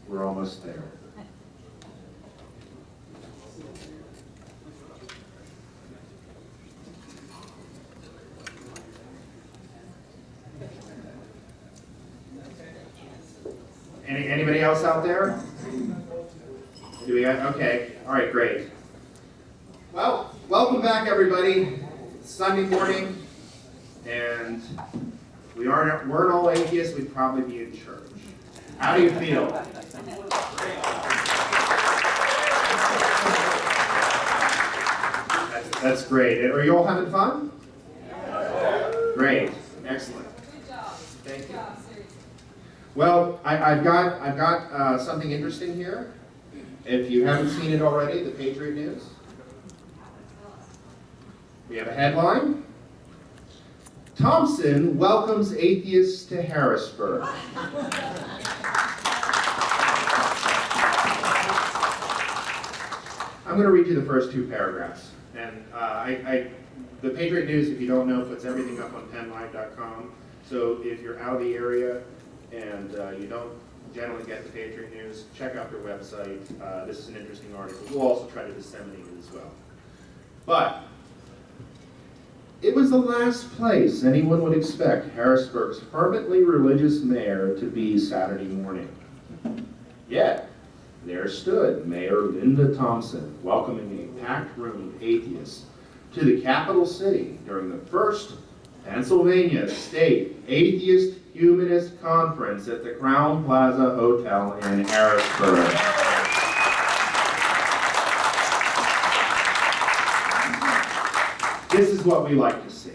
We're almost there. Anybody else out there? Do we have, okay, all right, great. Well, welcome back, everybody. It's Sunday morning, and weren't all atheists, we'd probably be in church. How do you feel? That's great. Are you all having fun? Great, excellent. Thank you. Well, I've got something interesting here. If you haven't seen it already, the Patriot News. We have a headline. Thompson welcomes atheists to Harrisburg. I'm going to read you the first two paragraphs. And the Patriot News, if you don't know, puts everything up on penlive.com. So if you're out of the area and you don't generally get the Patriot News, check out their website. This is an interesting article. We'll also try to disseminate it as well. But it was the last place anyone would expect Harrisburg's fervently religious mayor to be Saturday morning. Yet, there stood Mayor Linda Thompson welcoming a packed room of atheists to the capital city during the first Pennsylvania State Atheist Humanist Conference at the Crown Plaza Hotel in Harrisburg. This is what we like to see.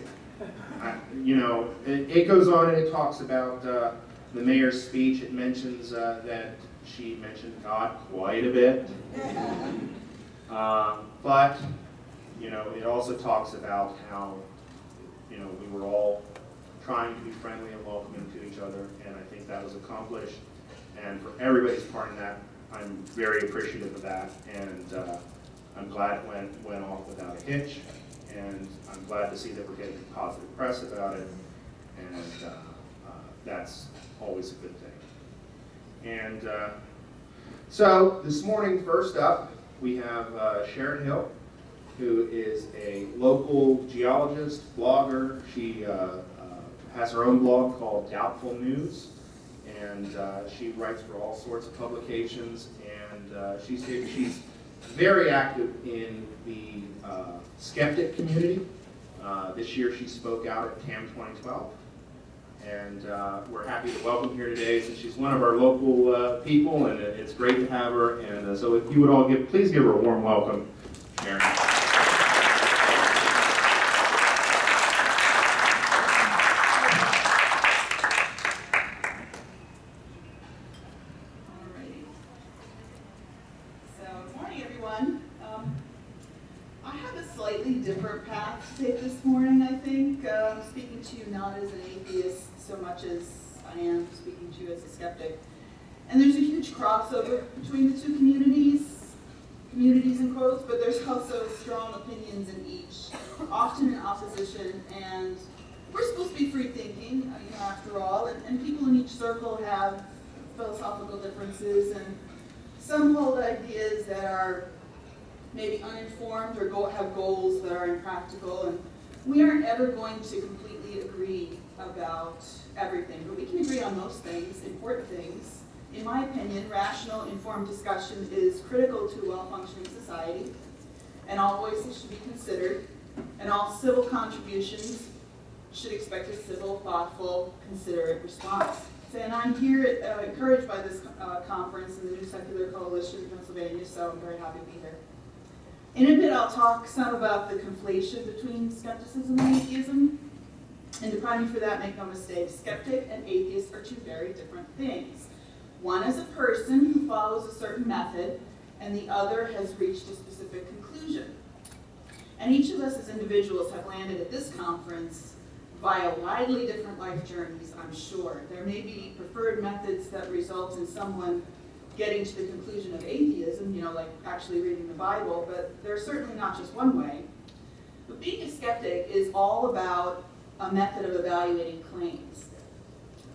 It goes on and it talks about the mayor's speech. It mentions that she mentioned God quite a bit. But it also talks about how, we were all trying to be friendly and welcoming to each other, and I think that was accomplished. And for everybody's part in that, I'm very appreciative of that, and I'm glad it went off without a hitch, and I'm glad to see that we're getting positive press about it, and that's always a good thing. And so this morning, first up, we have Sharon Hill, who is a local geologist, blogger. She has her own blog called Doubtful News, and she writes for all sorts of publications, and she's very active in the skeptic community. This year she spoke out at TAM 2012, and we're happy to welcome her today since she's one of our local people, and it's great to have her. And so if you would all please give her a warm welcome, Sharon. Different path to take this morning, I think. Speaking to you not as an atheist so much as I am speaking to you as a skeptic. And there's a huge crossover between the two communities in quotes, but there's also strong opinions in each, often in opposition, and we're supposed to be free thinking, after all, and people in each circle have philosophical differences, and some hold ideas that are maybe uninformed or have goals that are impractical, and we aren't ever going to completely agree about everything, but we can agree on most things, important things. In my opinion, rational, informed discussion is critical to a well-functioning society, and all voices should be considered, and all civil contributions should expect a civil, thoughtful, considerate response. And I'm here encouraged by this conference and the New Secular Coalition in Pennsylvania, so I'm very happy to be here. In a bit, I'll talk some about the conflation between skepticism and atheism. And to prime you for that, make no mistake, skeptic and atheist are two very different things. One is a person who follows a certain method, and the other has reached a specific conclusion. And each of us as individuals have landed at this conference via widely different life journeys, I'm sure. There may be preferred methods that result in someone getting to the conclusion of atheism, like actually reading the Bible, but there's certainly not just one way. But being a skeptic is all about a method of evaluating claims.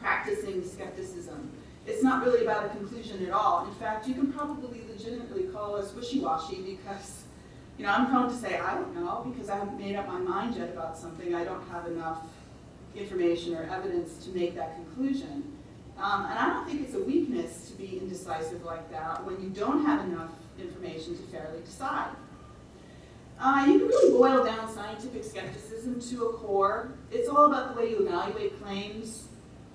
Practicing skepticism It's not really about a conclusion at all. In fact, you can probably legitimately call us wishy-washy because, I'm prone to say, I don't know, because I haven't made up my mind yet about something. I don't have enough information or evidence to make that conclusion. And I don't think it's a weakness to be indecisive like that when you don't have enough information to fairly decide. You can really boil down scientific skepticism to a core. It's all about the way you evaluate claims.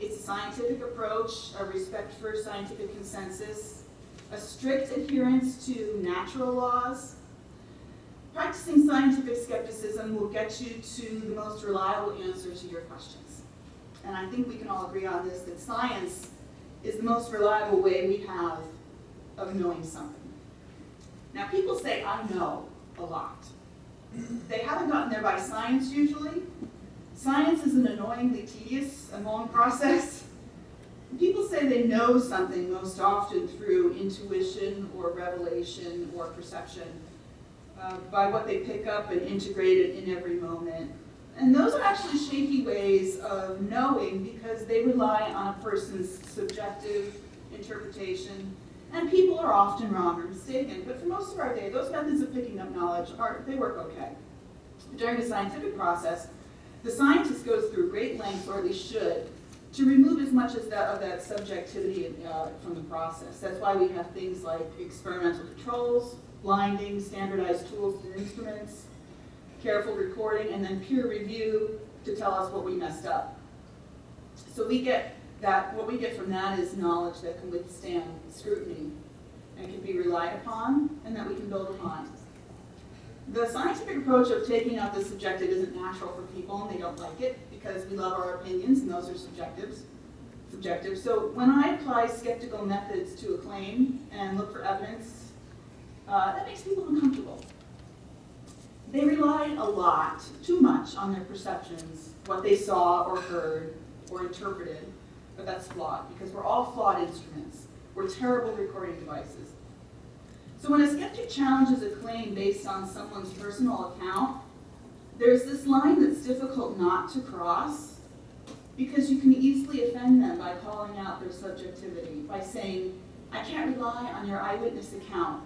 It's a scientific approach, a respect for scientific consensus, a strict adherence to natural laws. Practicing scientific skepticism will get you to the most reliable answer to your questions. And I think we can all agree on this, that science is the most reliable way we have of knowing something. Now, people say, I know a lot. They haven't gotten there by science usually. Science is an annoyingly tedious and long process. People say they know something most often through intuition or revelation or perception, by what they pick up and integrate it in every moment. And those are actually shaky ways of knowing because they rely on a person's subjective interpretation. And people are often wrong or mistaken, but for most of our day, those methods of picking up knowledge, they work okay. During the scientific process, the scientist goes through great lengths, or at least should, to remove as much as of that subjectivity from the process. That's why we have things like experimental controls, blinding, standardized tools and instruments, careful recording, and then peer review to tell us what we messed up. So what we get from that is knowledge that can withstand scrutiny and can be relied upon and that we can build upon. The scientific approach of taking out the subjective isn't natural for people and they don't like it because we love our opinions and those are subjective. So when I apply skeptical methods to a claim and look for evidence, that makes people uncomfortable. They relied a lot, too much, on their perceptions, what they saw or heard or interpreted. But that's flawed, because we're all flawed instruments. We're terrible recording devices. So when a skeptic challenges a claim based on someone's personal account, there's this line that's difficult not to cross, because you can easily offend them by calling out their subjectivity, by saying, I can't rely on your eyewitness account.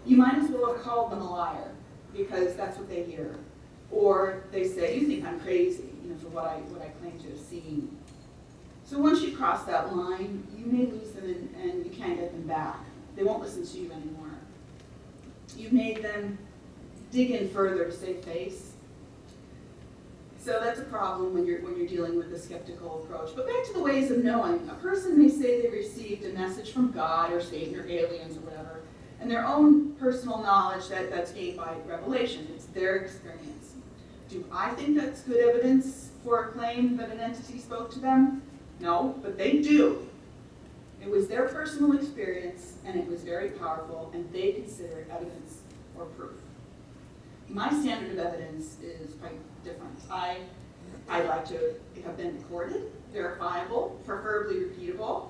You might as well have called them a liar, because that's what they hear. Or they say, you think I'm crazy, for what I claim to have seen. So once you cross that line, you may lose them and you can't get them back. They won't listen to you anymore. You've made them dig in further to save face. So that's a problem when you're dealing with a skeptical approach. But back to the ways of knowing. A person may say they received a message from God or Satan or aliens or whatever, and their own personal knowledge that's gained by revelation. It's their experience. Do I think that's good evidence for a claim that an entity spoke to them? No, but they do. It was their personal experience, and it was very powerful, and they consider it evidence or proof. My standard of evidence is quite different. I like to have been recorded, verifiable, preferably repeatable.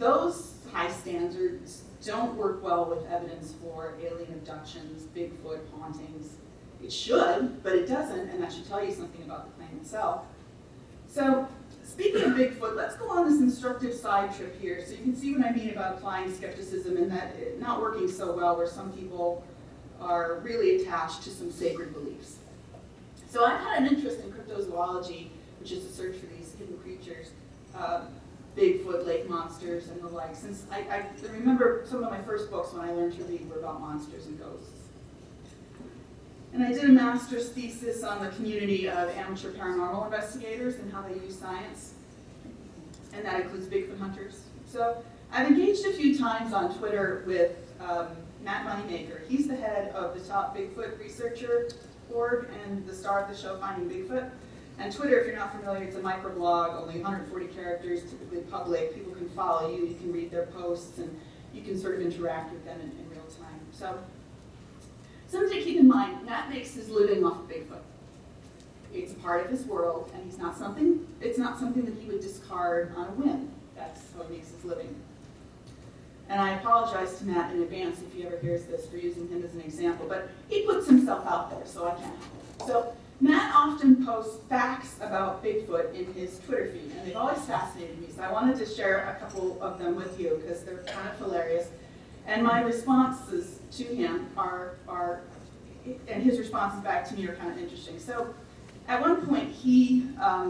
Those high standards don't work well with evidence for alien abductions, Bigfoot hauntings. It should, but it doesn't, and that should tell you something about the claim itself. So, speaking of Bigfoot, let's go on this instructive side trip here so you can see what I mean about applying skepticism and that it not working so well where some people are really attached to some sacred beliefs. So I've had an interest in cryptozoology, which is the search for these hidden creatures, Bigfoot, lake monsters, and the like, since I remember some of my first books when I learned to read were about monsters and ghosts. And I did a master's thesis on the community of amateur paranormal investigators and how they use science. And that includes Bigfoot hunters. So I've engaged a few times on Twitter with Matt Moneymaker. He's the head of the top Bigfoot researcher org and the star of the show Finding Bigfoot. And Twitter, if you're not familiar, it's a microblog, only 140 characters, typically public. People can follow you, you can read their posts, and you can sort of interact with them in real time. So something to keep in mind, Matt makes his living off of Bigfoot. It's a part of his world, and it's not something that he would discard on a whim. That's how he makes his living. And I apologize to Matt in advance if he ever hears this for using him as an example, but he puts himself out there, so I can't help it. So Matt often posts facts about Bigfoot in his Twitter feed, and they've always fascinated me, so I wanted to share a couple of them with you because they're kind of hilarious. And my responses to him and his responses back to me are kind of interesting. So at one point he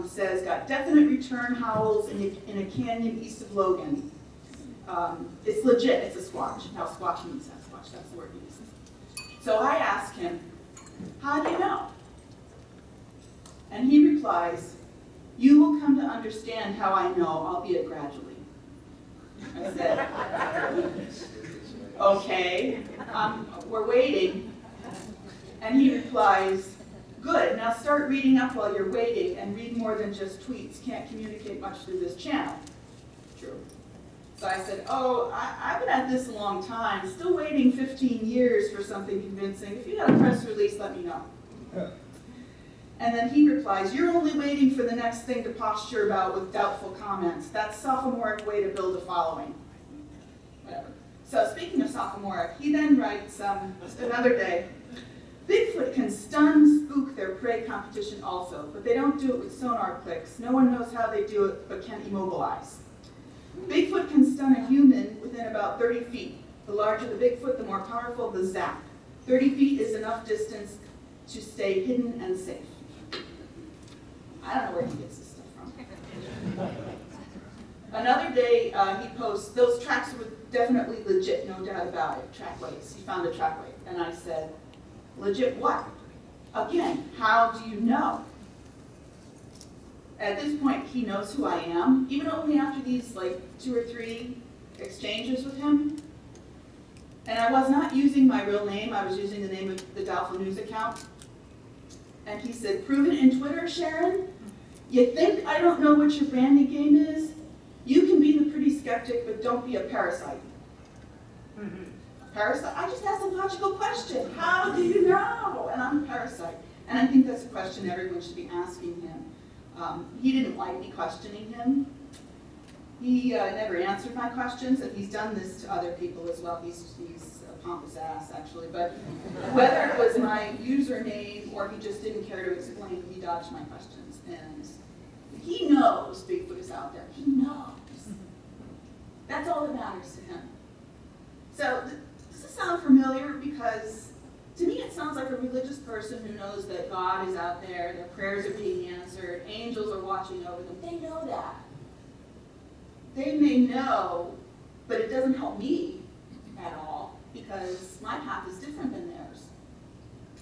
says, got definite return howls in a canyon east of Logan. It's legit, it's a squatch. Now squatch means Sasquatch, that's the word he uses. So I ask him, how do you know? And he replies, you will come to understand how I know, albeit gradually. I said, okay, we're waiting. And he replies, good, now start reading up while you're waiting and read more than just tweets. Can't communicate much through this channel. True. So I said, oh, I've been at this a long time, still waiting 15 years for something convincing. If you got a press release, let me know. And then he replies, you're only waiting for the next thing to posture about with doubtful comments. That's sophomoric way to build a following. Whatever. So speaking of sophomoric, he then writes another day, Bigfoot can stun, spook their prey competition also, but they don't do it with sonar clicks. No one knows how they do it, but can immobilize. Bigfoot can stun a human within about 30 feet. The larger the Bigfoot, the more powerful the zap. 30 feet is enough distance to stay hidden and safe. I don't know where he gets this stuff from. Another day, he posts, those tracks were definitely legit, no doubt about it, trackways. He found a trackway. And I said, legit what? Again, how do you know? At this point, he knows who I am, even only after these 2 or 3 exchanges with him. And I was not using my real name, I was using the name of the Doubtful News account. And he said, proven in Twitter, Sharon? You think I don't know what your branding game is? You can be the pretty skeptic, but don't be a parasite. A parasite? I just asked a logical question. How do you know? And I'm a parasite. And I think that's a question everyone should be asking him. He didn't like me questioning him. He never answered my questions, and he's done this to other people as well. He's a pompous ass, actually. But whether it was my username or he just didn't care to explain, he dodged my questions. And he knows Bigfoot is out there. He knows. That's all that matters to him. So does this sound familiar? Because to me it sounds like a religious person who knows that God is out there, their prayers are being answered, angels are watching over them. They know that. They may know, but it doesn't help me at all because my path is different than theirs.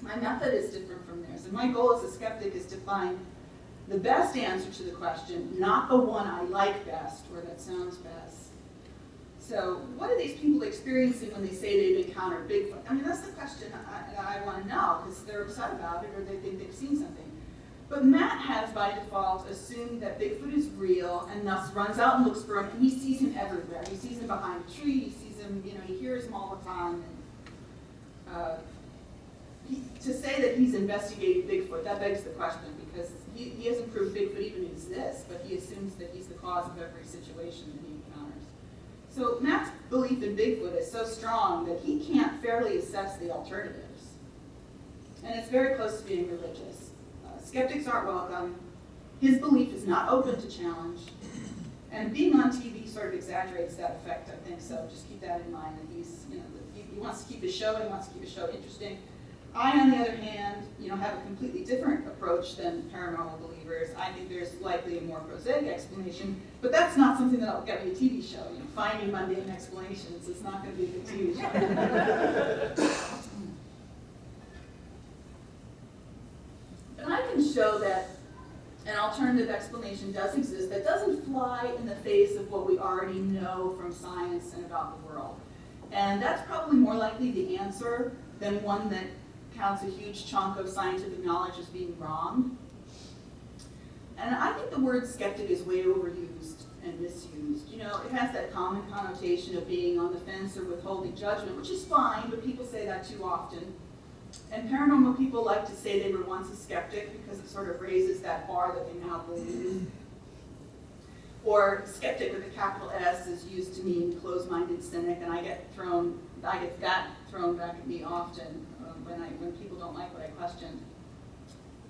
My method is different from theirs. And my goal as a skeptic is to find the best answer to the question, not the one I like best or that sounds best. So what are these people experiencing when they say they've encountered Bigfoot? I mean, that's the question I want to know because they're upset about it or they think they've seen something. But Matt has, by default, assumed that Bigfoot is real and thus runs out and looks for him, and he sees him everywhere. He sees him behind a tree, he sees him, he hears him all the time. And, to say that he's investigating Bigfoot, that begs the question because he hasn't proved Bigfoot even exists, but he assumes that he's the cause of every situation that he encounters. So Matt's belief in Bigfoot is so strong that he can't fairly assess the alternatives. And it's very close to being religious. Skeptics aren't welcome. His belief is not open to challenge. And being on TV sort of exaggerates that effect, I think, so just keep that in mind. That he's, he wants to keep his show, he wants to keep his show interesting. I, on the other hand, have a completely different approach than paranormal believers. I think there's likely a more prosaic explanation, but that's not something that'll get me a TV show. Finding mundane explanations is not going to be a good TV show. And I can show that an alternative explanation does exist that doesn't fly in the face of what we already know from science and about the world. And that's probably more likely the answer than one that counts a huge chunk of scientific knowledge as being wrong. And I think the word skeptic is way overused and misused. It has that common connotation of being on the fence or withholding judgment, which is fine, but people say that too often. And paranormal people like to say they were once a skeptic because it sort of raises that bar that they now believe. Or skeptic with a capital S is used to mean closed-minded cynic, and I get that thrown back at me often when people don't like what I question.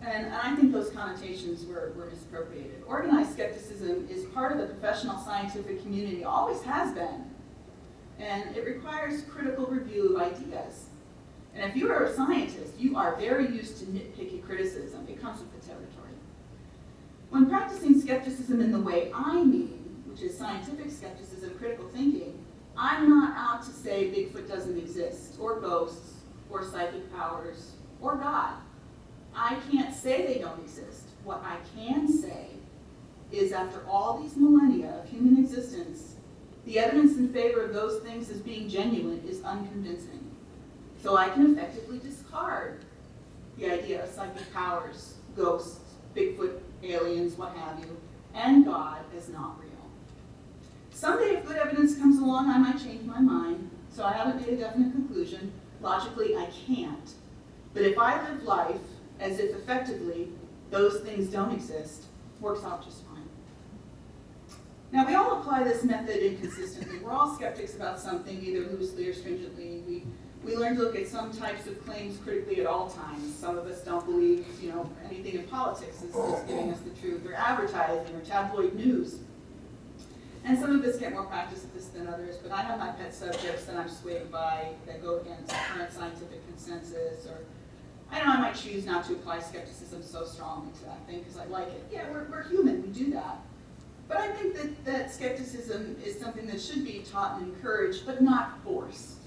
And I think those connotations were misappropriated. Organized skepticism is part of the professional scientific community, always has been. And it requires critical review of ideas. And if you are a scientist, you are very used to nitpicky criticism. It comes with the territory. When practicing skepticism in the way I mean, which is scientific skepticism, critical thinking, I'm not out to say Bigfoot doesn't exist, or ghosts, or psychic powers, or God. I can't say they don't exist. What I can say is after all these millennia of human existence, the evidence in favor of those things as being genuine is unconvincing. So I can effectively discard the idea of psychic powers, ghosts, Bigfoot, aliens, what have you, and God as not real. Someday if good evidence comes along, I might change my mind, so I haven't made a definite conclusion. Logically, I can't. But if I live life as if effectively those things don't exist, works out just fine. Now, we all apply this method inconsistently. We're all skeptics about something, either loosely or stringently. We learn to look at some types of claims critically at all times. Some of us don't believe, anything in politics is giving us the truth, or advertising, or tabloid news. And some of us get more practice at this than others, but I have my pet subjects that I'm swayed by that go against current scientific consensus, or I might choose not to apply skepticism so strongly to that thing because I like it. Yeah, we're human, we do that. But I think that skepticism is something that should be taught and encouraged, but not forced.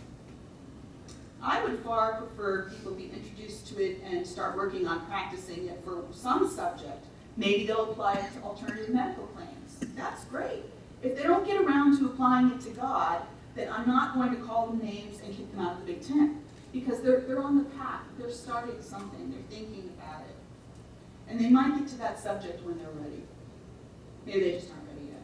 I would far prefer people be introduced to it and start working on practicing it for some subject. Maybe they'll apply it to alternative medical claims. That's great. If they don't get around to applying it to God, then I'm not going to call them names and kick them out of the Big Tent. Because they're on the path, they're starting something, they're thinking about it. And they might get to that subject when they're ready. Maybe they just aren't ready yet.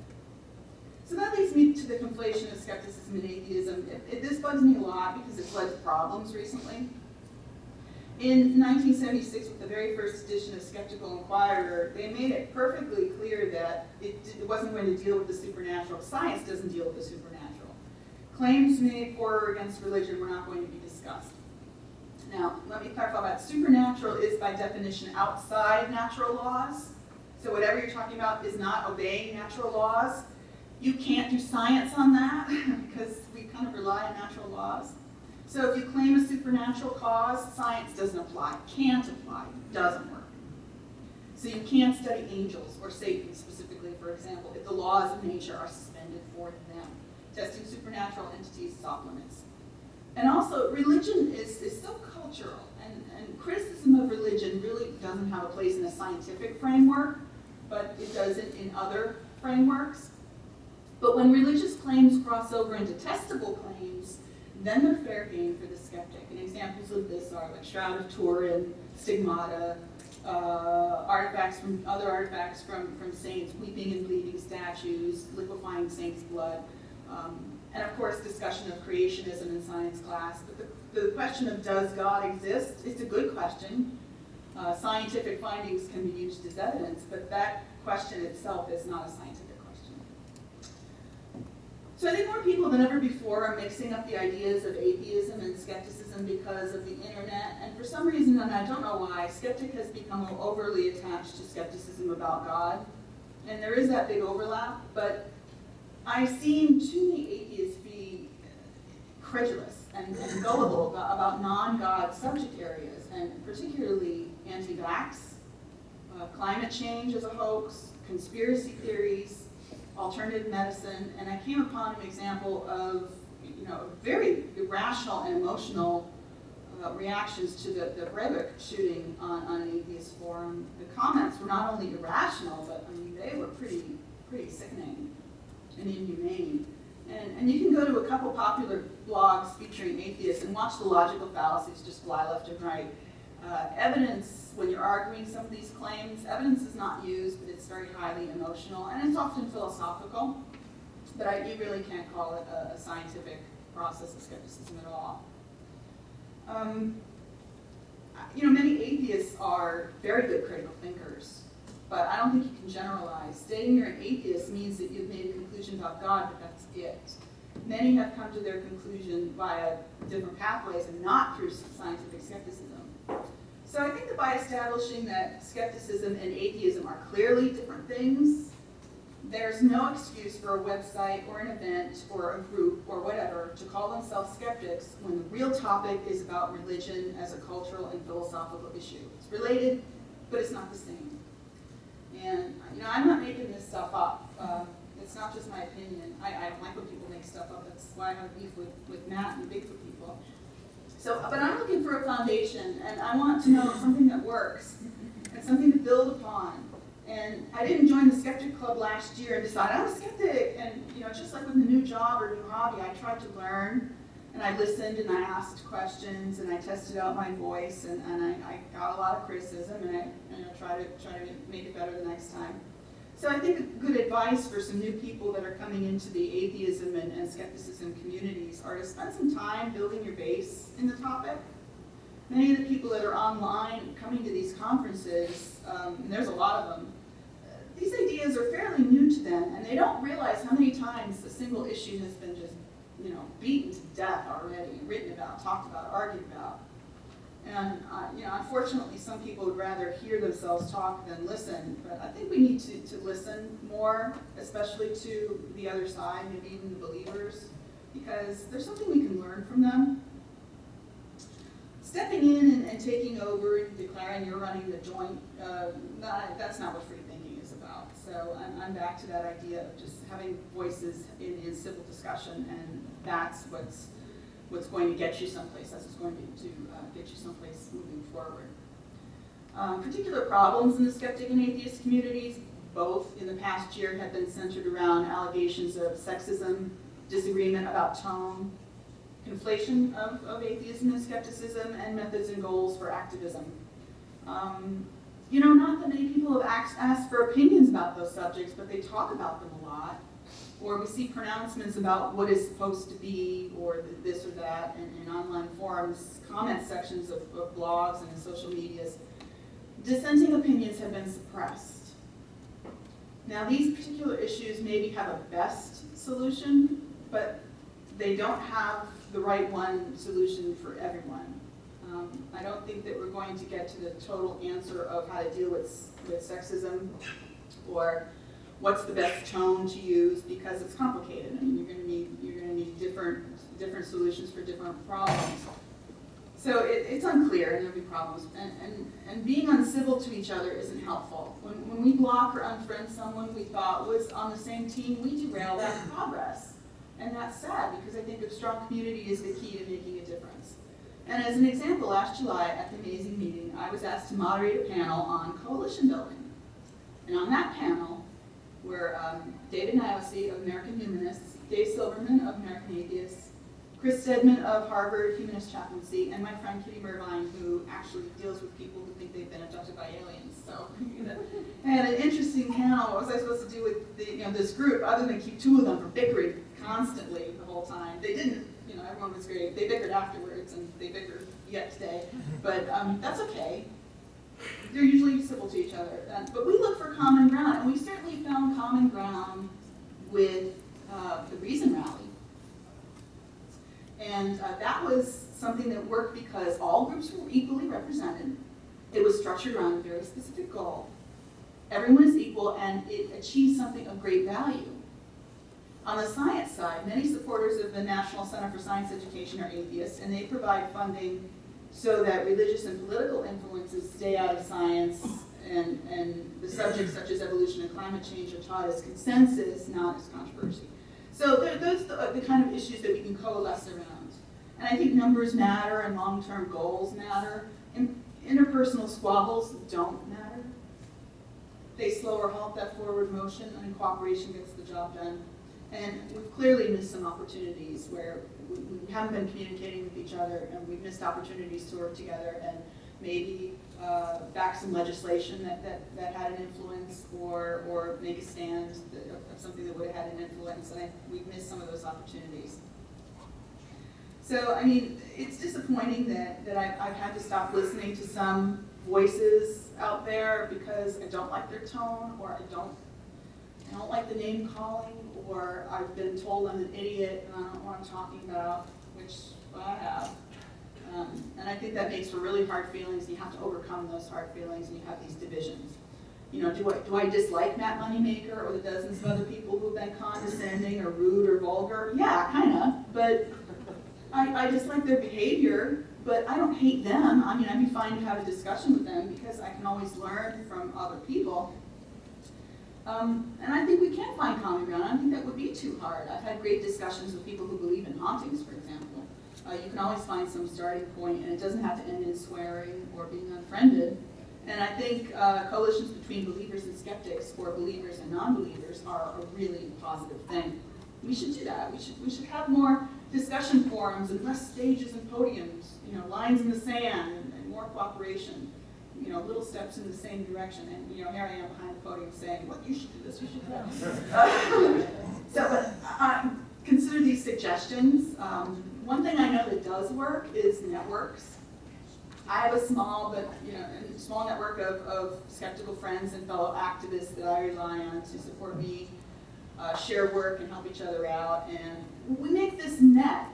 So that leads me to the conflation of skepticism and atheism. This bugs me a lot because it's led to problems recently. In 1976, with the very first edition of Skeptical Inquirer, they made it perfectly clear that it wasn't going to deal with the supernatural. Science doesn't deal with the supernatural. Claims made for or against religion were not going to be discussed. Now, let me clarify that. Supernatural is by definition outside natural laws. So whatever you're talking about is not obeying natural laws. You can't do science on that because we kind of rely on natural laws. So if you claim a supernatural cause, science doesn't apply, can't apply, doesn't work. So you can't study angels or Satan specifically, for example, if the laws of nature are suspended for them. Testing supernatural entities is off limits. And also, religion is so cultural, and criticism of religion really doesn't have a place in a scientific framework, but it does it in other frameworks. But when religious claims cross over into testable claims, then they're fair game for the skeptic. And examples of this are like Shroud of Turin, stigmata, other artifacts from saints, weeping and bleeding statues, liquefying saints' blood, and of course discussion of creationism in science class. But the question of does God exist, it's a good question. Scientific findings can be used as evidence, but that question itself is not a scientific question. So I think more people than ever before are mixing up the ideas of atheism and skepticism because of the internet, and for some reason, and I don't know why, skeptic has become overly attached to skepticism about God, and there is that big overlap, but I've seen too many atheists be credulous and gullible about non-God subject areas, and particularly anti-vax, climate change as a hoax, conspiracy theories, alternative medicine, and I came upon an example of very irrational and emotional reactions to the Breivik shooting on an atheist forum. The comments were not only irrational, but they were pretty sickening and inhumane. And you can go to a couple popular blogs featuring atheists and watch the logical fallacies just fly left and right. Evidence, when you're arguing some of these claims, evidence is not used, but it's very highly emotional, and it's often philosophical, but you really can't call it a scientific process of skepticism at all. Many atheists are very good critical thinkers, but I don't think you can generalize. Stating you're an atheist means that you've made a conclusion about God, but that's it. Many have come to their conclusion via different pathways and not through scientific skepticism. So I think that by establishing that skepticism and atheism are clearly different things, there's no excuse for a website or an event or a group or whatever to call themselves skeptics when the real topic is about religion as a cultural and philosophical issue. It's related, but it's not the same. And I'm not making this stuff up. It's not just my opinion. I don't like when people make stuff up. That's why I have beef with Matt and Bigfoot people. So, but I'm looking for a foundation, and I want to know something that works and something to build upon. And I didn't join the Skeptic Club last year and decide I'm a skeptic. And just like with a new job or new hobby, I tried to learn, and I listened, and I asked questions, and I tested out my voice, and I got a lot of criticism, and I try to make it better the next time. So I think good advice for some new people that are coming into the atheism and skepticism communities are to spend some time building your base in the topic. Many of the people that are online coming to these conferences, and there's a lot of them, these ideas are fairly new to them, and they don't realize how many times a single issue has been just, beaten to death already, written about, talked about, argued about. And unfortunately, some people would rather hear themselves talk than listen. But I think we need to listen more, especially to the other side, maybe even the believers, because there's something we can learn from them. Stepping in and taking over and declaring you're running the joint, that's not what free thinking is about. So I'm back to that idea of just having voices in civil discussion, and that's what's going to get you someplace. That's what's going to get you someplace moving forward. Particular problems in the skeptic and atheist communities, both in the past year, have been centered around allegations of sexism, disagreement about tone, conflation of atheism and skepticism, and methods and goals for activism. Not that many people have asked for opinions about those subjects, but they talk about them a lot. Or we see pronouncements about what is supposed to be, or this or that, in online forums, comment sections of blogs and social medias. Dissenting opinions have been suppressed. Now, these particular issues maybe have a best solution, but they don't have the right one solution for everyone. I don't think that we're going to get to the total answer of how to deal with sexism or what's the best tone to use, because it's complicated. I mean, you're going to need different solutions for different problems. So it's unclear, and there'll be problems. And being uncivil to each other isn't helpful. When we block or unfriend someone we thought was on the same team, we derail that progress. And that's sad, because I think a strong community is the key to making a difference. And as an example, last July at the amazing meeting, I was asked to moderate a panel on coalition building. And on that panel were David Niossi of American Humanists, Dave Silverman of American Atheists, Chris Stedman of Harvard Humanist Chaplaincy, and my friend Kitty Mervine, who actually deals with people who think they've been abducted by aliens. So I had an interesting panel. What was I supposed to do with this group, other than keep two of them from bickering constantly the whole time? They didn't. Everyone was great. They bickered afterwards, and they bicker yet today. But that's okay. They're usually civil to each other. But we look for common ground, and we certainly found common ground with the Reason Rally. And that was something that worked because all groups were equally represented. It was structured around a very specific goal. Everyone is equal, and it achieved something of great value. On the science side, many supporters of the National Center for Science Education are atheists, and they provide funding so that religious and political influences stay out of science, and the subjects such as evolution and climate change are taught as consensus, not as controversy. So those are the kind of issues that we can coalesce around. And I think numbers matter, and long-term goals matter, and interpersonal squabbles don't matter. They slow or halt that forward motion, and cooperation gets the job done. And we've clearly missed some opportunities where we haven't been communicating with each other, and we've missed opportunities to work together and maybe back some legislation that had an influence, or make a stand of something that would have had an influence, and we've missed some of those opportunities. So, I mean, it's disappointing that I've had to stop listening to some voices out there because I don't like their tone, or I don't like the name calling, or I've been told I'm an idiot and I don't know what I'm talking about, which I have. And I think that makes for really hard feelings, and you have to overcome those hard feelings, and you have these divisions. You know, do I dislike Matt Moneymaker or the dozens of other people who've been condescending or rude or vulgar? Yeah, kind of, but I dislike their behavior, but I don't hate them. I mean, I'd be fine to have a discussion with them because I can always learn from other people. And I think we can find common ground. I don't think that would be too hard. I've had great discussions with people who believe in hauntings, for example. You can always find some starting point, and it doesn't have to end in swearing or being unfriended. And I think coalitions between believers and skeptics, or believers and non-believers, are a really positive thing. We should do that. We should have more discussion forums and less stages and podiums, you know, lines in the sand, and more cooperation. You know, little steps in the same direction. And, you know, here I am behind the podium saying, what, you should do this, you should do that. Consider these suggestions. One thing I know that does work is networks. I have a small network of skeptical friends and fellow activists that I rely on to support me, share work and help each other out. And we make this net.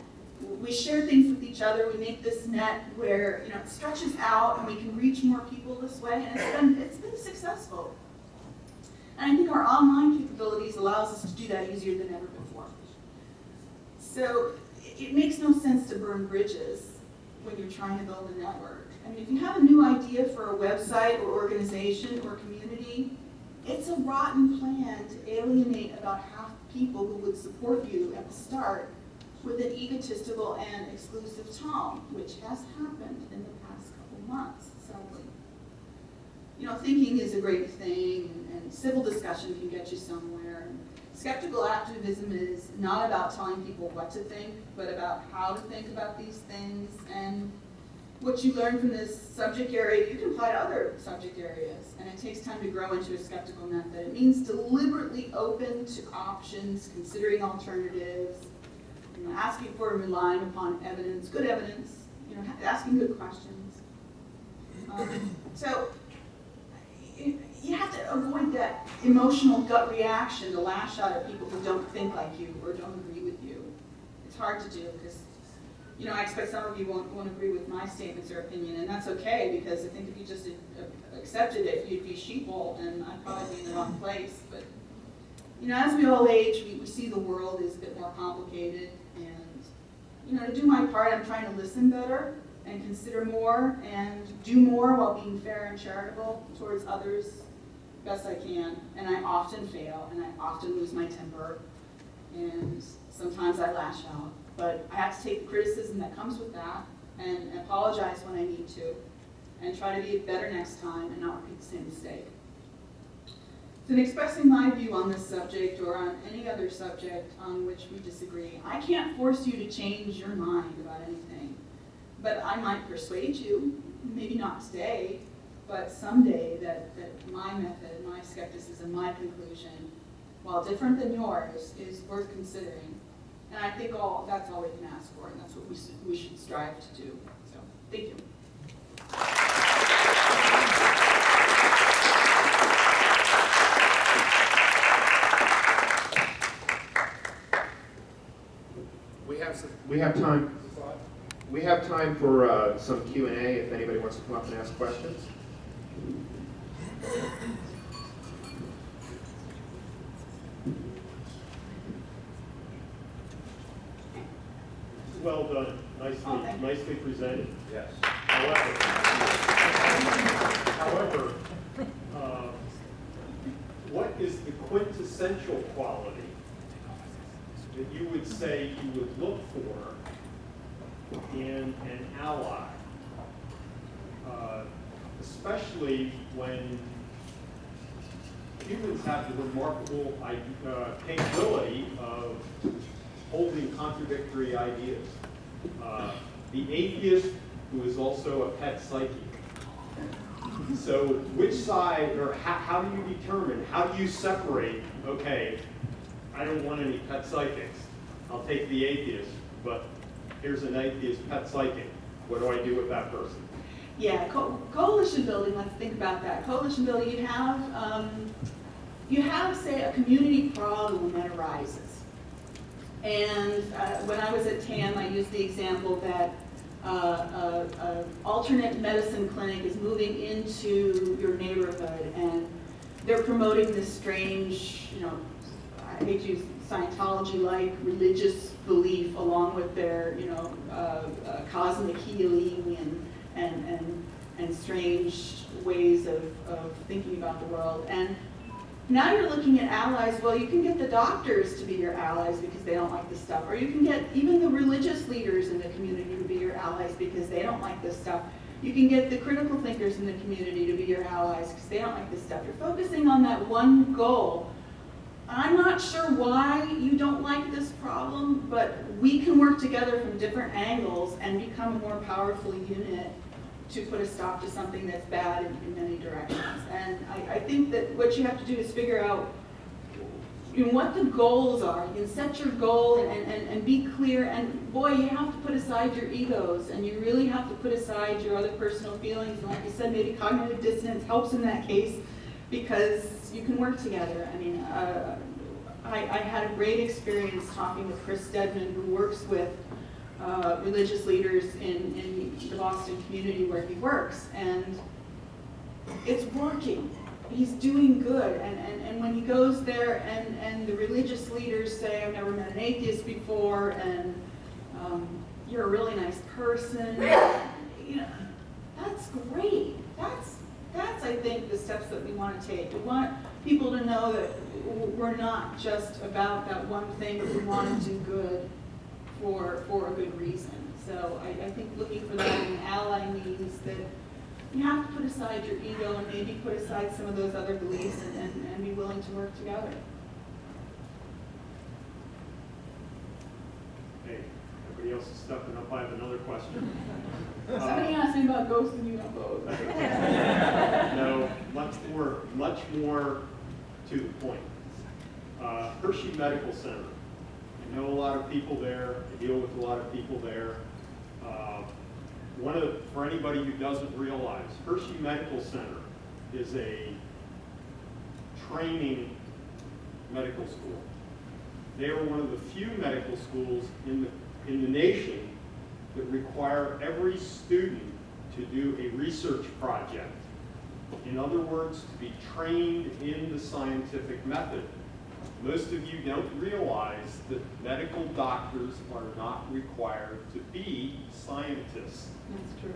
We share things with each other. We make this net where, you know, it stretches out and we can reach more people this way. And it's been successful. And I think our online capabilities allows us to do that easier than ever before. So it makes no sense to burn bridges when you're trying to build a network. I mean, if you have a new idea for a website or organization or community, it's a rotten plan to alienate about half the people who would support you at the start with an egotistical and exclusive tone, which has happened in the past couple months, sadly. You know, thinking is a great thing, and civil discussion can get you somewhere. Skeptical activism is not about telling people what to think, but about how to think about these things. And what you learn from this subject area, you can apply to other subject areas. And it takes time to grow into a skeptical method. It means deliberately open to options, considering alternatives, you know, asking for and relying upon evidence, good evidence, you know, asking good questions. So you have to avoid that emotional gut reaction to lash out at people who don't think like you or don't agree with you. It's hard to do because, you know, I expect some of you won't agree with my statements or opinion, and that's okay, because I think if you just accepted it, you'd be sheeple, and I'd probably be in the wrong place. But, you know, as we all age, we see the world is a bit more complicated, and, you know, to do my part, I'm trying to listen better and consider more and do more while being fair and charitable towards others best I can. And I often fail, and I often lose my temper, and sometimes I lash out. But I have to take the criticism that comes with that and apologize when I need to, and try to be better next time and not repeat the same mistake. So in expressing my view on this subject or on any other subject on which we disagree, I can't force you to change your mind about anything. But I might persuade you, maybe not today, but someday, that my method, my skepticism, my conclusion, while different than yours, is worth considering. And I think that's all we can ask for, and that's what we should strive to do. So, thank you. We have time for some Q&A if anybody wants to come up and ask questions. Well done. Nicely presented. Yes. However, what is the quintessential quality that you would say you would look for in an ally, especially when humans have the remarkable capability of holding contradictory ideas? The atheist who is also a pet psychic. So which side, or how do you determine, how do you separate, okay, I don't want any pet psychics, I'll take the atheist, but here's an atheist pet psychic. What do I do with that person? Yeah, coalition building, let's think about that. Coalition building, you have, say, a community problem that arises. And when I was at TAM, I used the example that alternate medicine clinic is moving into your neighborhood, and they're promoting this strange, I hate to use Scientology-like religious belief along with their, cosmic healing and strange ways of thinking about the world. And now you're looking at allies. Well, you can get the doctors to be your allies because they don't like this stuff, or you can get even the religious leaders in the community to be your allies because they don't like this stuff. You can get the critical thinkers in the community to be your allies because they don't like this stuff. You're focusing on that one goal. I'm not sure why you don't like this problem, but we can work together from different angles and become a more powerful unit to put a stop to something that's bad in many directions. And I think that what you have to do is figure out what the goals are. You can set your goal and be clear, and boy, you have to put aside your egos, and you really have to put aside your other personal feelings. And like you said, maybe cognitive dissonance helps in that case because you can work together. I mean, I had a great experience talking with Chris Stedman, who works with religious leaders in the Boston community where he works, and it's working. He's doing good, and when he goes there and the religious leaders say, I've never met an atheist before, and you're a really nice person, that's great. That's I think the steps that we want to take. We want people to know that we're not just about that one thing, but we want to do good for a good reason. So I think looking for that in an ally means that you have to put aside your ego and maybe put aside some of those other beliefs and be willing to work together. Hey, everybody else is stepping up. I have another question. Somebody asked me about ghosts and UFOs. No, much more to the point. Hershey Medical Center. I know a lot of people there. I deal with a lot of people there. For anybody who doesn't realize, Hershey Medical Center is a training medical school. They are one of the few medical schools in the nation that require every student to do a research project. In other words, to be trained in the scientific method. Most of you don't realize that medical doctors are not required to be scientists. That's true.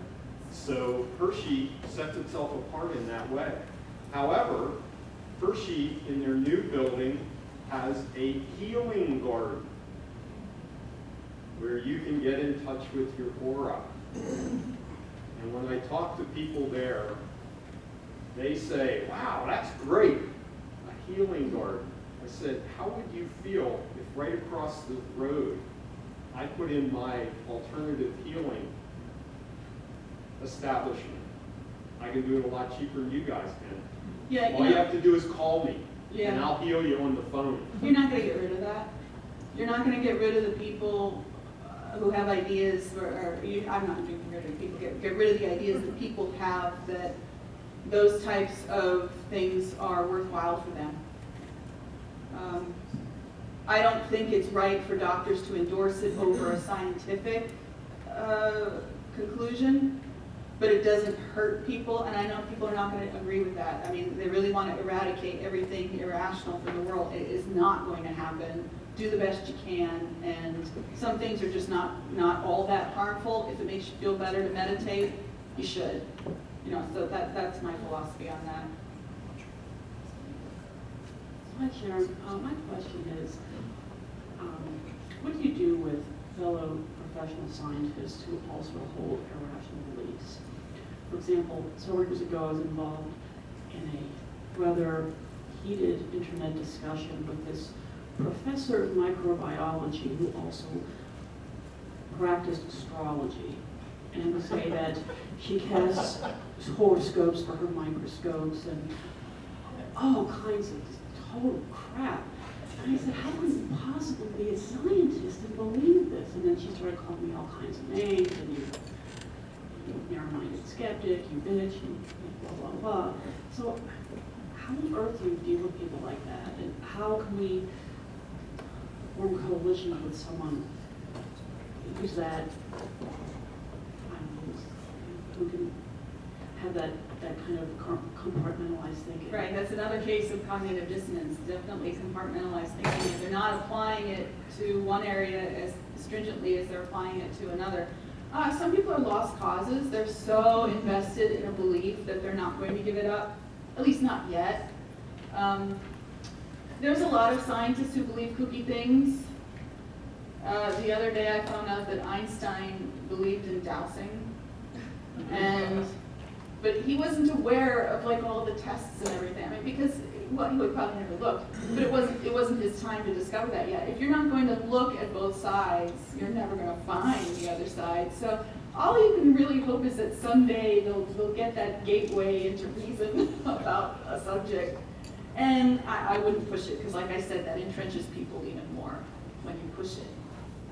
So Hershey sets itself apart in that way. However, Hershey in their new building has a healing garden where you can get in touch with your aura. And when I talk to people there, they say, wow, that's great, a healing garden. I said, how would you feel if right across the road I put in my alternative healing establishment? I can do it a lot cheaper than you guys can. Yeah, All you have to do is call me, Yeah. and I'll heal you on the phone. You're not going to get rid of that. You're not going to get rid of the people who have ideas, I'm not getting rid of people, get rid of the ideas that people have that those types of things are worthwhile for them. I don't think it's right for doctors to endorse it over a scientific conclusion, but it doesn't hurt people, and I know people are not going to agree with that. I mean, they really want to eradicate everything irrational from the world. It is not going to happen. Do the best you can, and some things are just not all that harmful. If it makes you feel better to meditate, you should. So that's my philosophy on that. Hi, Sharon. My question is, what do you do with fellow professional scientists who also hold irrational beliefs? For example, several years ago, I was involved in a rather heated internet discussion with this professor of microbiology who also practiced astrology. And I would say that she casts horoscopes for her microscopes and all kinds of total crap. And I said, how can you possibly be a scientist and believe this? And then she started calling me all kinds of names, and you narrow-minded skeptic, you bitch, and blah, blah, blah. So how on earth do you deal with people like that? And how can we form coalition with someone who's that who can have that kind of compartmentalized thinking. Right, that's another case of cognitive dissonance, definitely compartmentalized thinking. If they're not applying it to one area as stringently as they're applying it to another. Some people are lost causes. They're so invested in a belief that they're not going to give it up, at least not yet. There's a lot of scientists who believe kooky things. The other day I found out that Einstein believed in dowsing. But he wasn't aware of like all the tests and everything. I mean, because, well, he would probably never looked, but it wasn't his time to discover that yet. If you're not going to look at both sides, you're never going to find the other side. So all you can really hope is that someday they'll get that gateway into reason about a subject. And I wouldn't push it, because like I said, that entrenches people even more when you push it.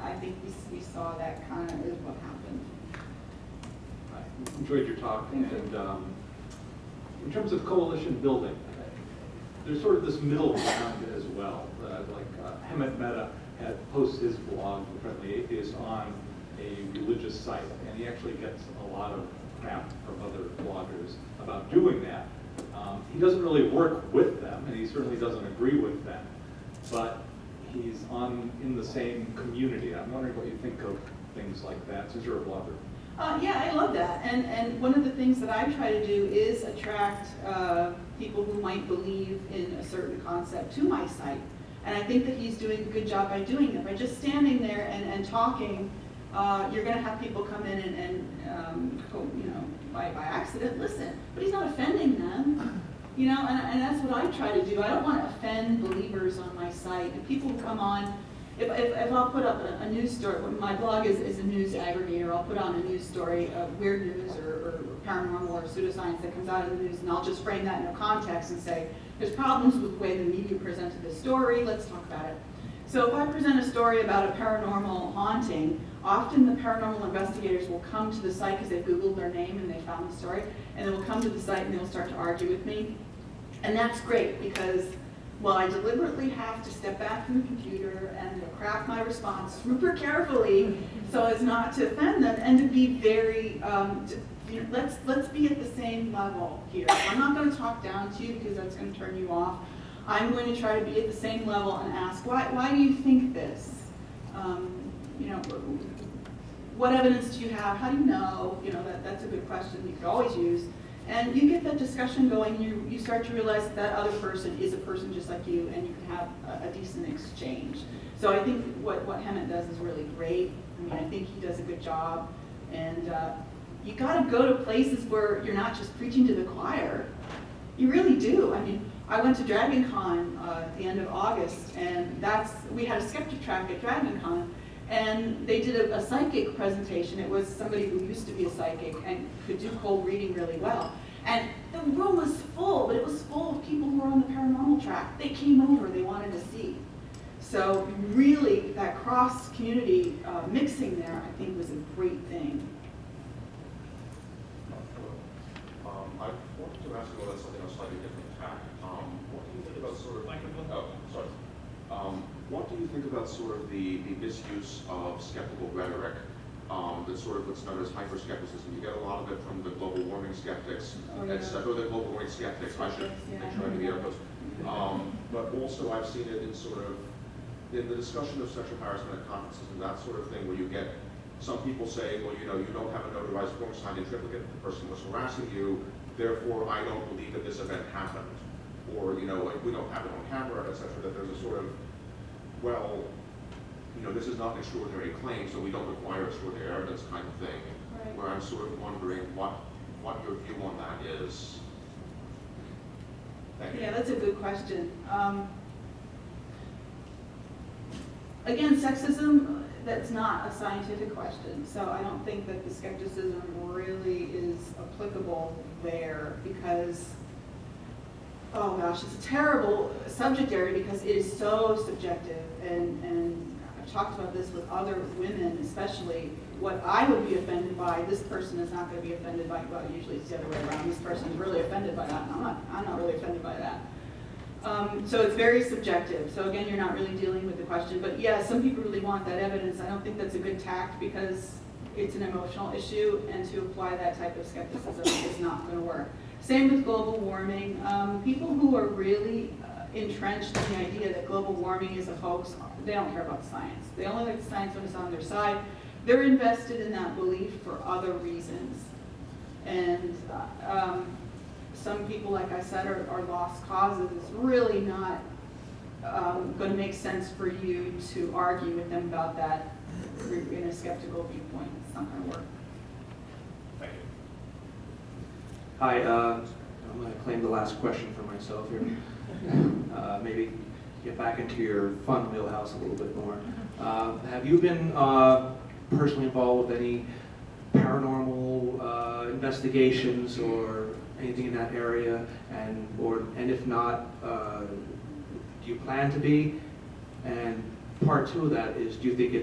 I think we saw that kind of is what happened. I enjoyed your talk, and in terms of coalition building, there's sort of this middle ground as well. Hemant Mehta had posted his blog, The Friendly Atheist, on a religious site, and he actually gets a lot of crap from other bloggers about doing that. He doesn't really work with them, and he certainly doesn't agree with them, but he's in the same community. I'm wondering what you think of things like that, since you're a blogger. Yeah, I love that. And one of the things that I try to do is attract people who might believe in a certain concept to my site. And I think that he's doing a good job by doing it. By just standing there and talking, you're going to have people come in and by accident listen. But he's not offending them. And that's what I try to do. I don't want to offend believers on my site. And people who come on, if I'll put up a news story, my blog is a news aggregator, I'll put on a news story of weird news or paranormal or pseudoscience that comes out of the news, and I'll just frame that in a context and say, there's problems with the way the media presented this story, let's talk about it. So if I present a story about a paranormal haunting, often the paranormal investigators will come to the site because they've Googled their name and they found the story, and they will come to the site and they'll start to argue with me. And that's great because, well, I deliberately have to step back from the computer and to craft my response super carefully so as not to offend them and to be very, let's be at the same level here. I'm not going to talk down to you because that's going to turn you off. I'm going to try to be at the same level and ask, why do you think this? What evidence do you have? How do you know? That's a good question you could always use. And you get that discussion going, you start to realize that other person is a person just like you, and you can have a decent exchange. So I think what Hemant does is really great. I mean, I think he does a good job. And you got to go to places where you're not just preaching to the choir. You really do. I mean, I went to Dragon Con at the end of August, and we had a skeptic track at Dragon Con. And they did a psychic presentation. It was somebody who used to be a psychic and could do cold reading really well. And the room was full, but it was full of people who were on the paranormal track. They came over, they wanted to see. So really, that cross-community mixing there, I think, was a great thing. I wanted to ask you about something on a slightly different tack. What do you think about sort of... what do you think about sort of the misuse of skeptical rhetoric that's sort of what's known as hyper-skepticism? You get a lot of it from the global warming skeptics, etc. The global warming skeptics, I should make sure I do the air quotes. But also I've seen it in sort of, in the discussion of sexual harassment at conferences and that sort of thing, where you get some people saying, well, you don't have a notarized form signed in triplicate, the person was harassing you, therefore I don't believe that this event happened. Or, like we don't have it on camera, etc. That there's a sort of, well, this is not an extraordinary claim, so we don't require extraordinary evidence kind of thing. Right. Where I'm sort of wondering what your view on that is. Thank you. Yeah, that's a good question. Again, sexism, that's not a scientific question, so I don't think that the skepticism really is applicable there because, oh gosh, it's a terrible subject area because it is so subjective, and I've talked about this with other women especially. What I would be offended by, this person is not going to be offended by, well, usually it's the other way around. This person is really offended by that, and I'm not really offended by that. So it's very subjective. So again, you're not really dealing with the question. But yeah, some people really want that evidence. I don't think that's a good tact because it's an emotional issue, and to apply that type of skepticism is not going to work. Same with global warming. People who are really entrenched in the idea that global warming is a hoax, they don't care about science. They only like the science when it's on their side. They're invested in that belief for other reasons. And some people, like I said, are lost causes. It's really not going to make sense for you to argue with them about that in a skeptical viewpoint. It's not going to work. Thank you. Hi, I'm going to claim the last question for myself here. Maybe get back into your fun wheelhouse a little bit more. Have you been personally involved with any paranormal investigations or anything in that area? And if not, do you plan to be? And part two of that is, do you think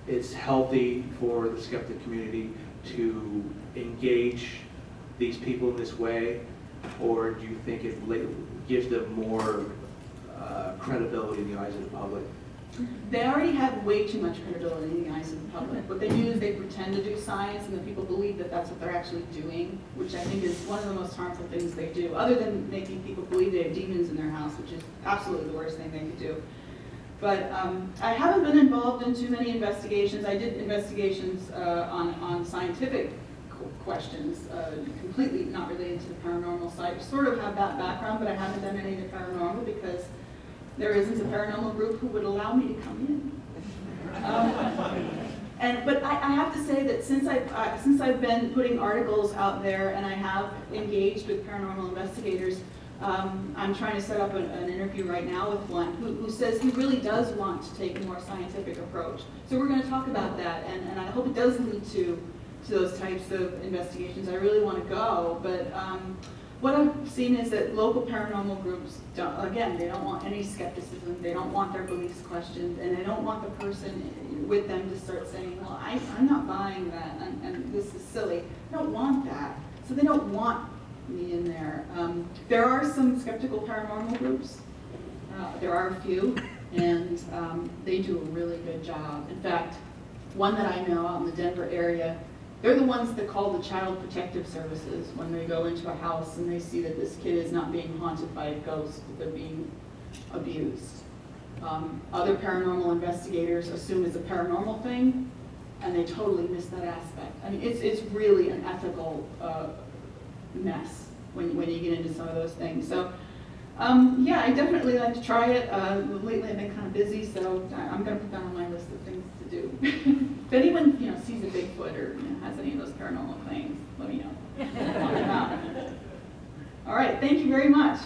it's healthy for the skeptic community to engage these people in this way, or do you think it gives them more credibility in the eyes of the public? They already have way too much credibility in the eyes of the public. What they do is they pretend to do science, and the people believe that that's what they're actually doing, which I think is one of the most harmful things they do, other than making people believe they have demons in their house, which is absolutely the worst thing they could do. But I haven't been involved in too many investigations. I did investigations on scientific questions, completely not related to the paranormal side. Sort of have that background, but I haven't done any of the paranormal because there isn't a paranormal group who would allow me to come in. But I have to say that since I've been putting articles out there and I have engaged with paranormal investigators, I'm trying to set up an interview right now with one who says he really does want to take a more scientific approach. So we're going to talk about that, and I hope it does lead to those types of investigations. I really want to go, but what I've seen is that local paranormal groups, they don't want any skepticism, they don't want their beliefs questioned, and they don't want the person with them to start saying, well, I'm not buying that, and this is silly. They don't want that, so they don't want me in there. There are some skeptical paranormal groups. There are a few, and they do a really good job. In fact, one that I know out in the Denver area, they're the ones that call the Child Protective Services when they go into a house and they see that this kid is not being haunted by a ghost, but they're being abused. Other paranormal investigators assume it's a paranormal thing, and they totally miss that aspect. I mean, it's really an ethical mess when you get into some of those things. So, yeah, I definitely like to try it. Lately I've been kind of busy, so I'm going to put that on my list of things to do. If anyone sees a Bigfoot or has any of those paranormal claims, let me know. All right, thank you very much.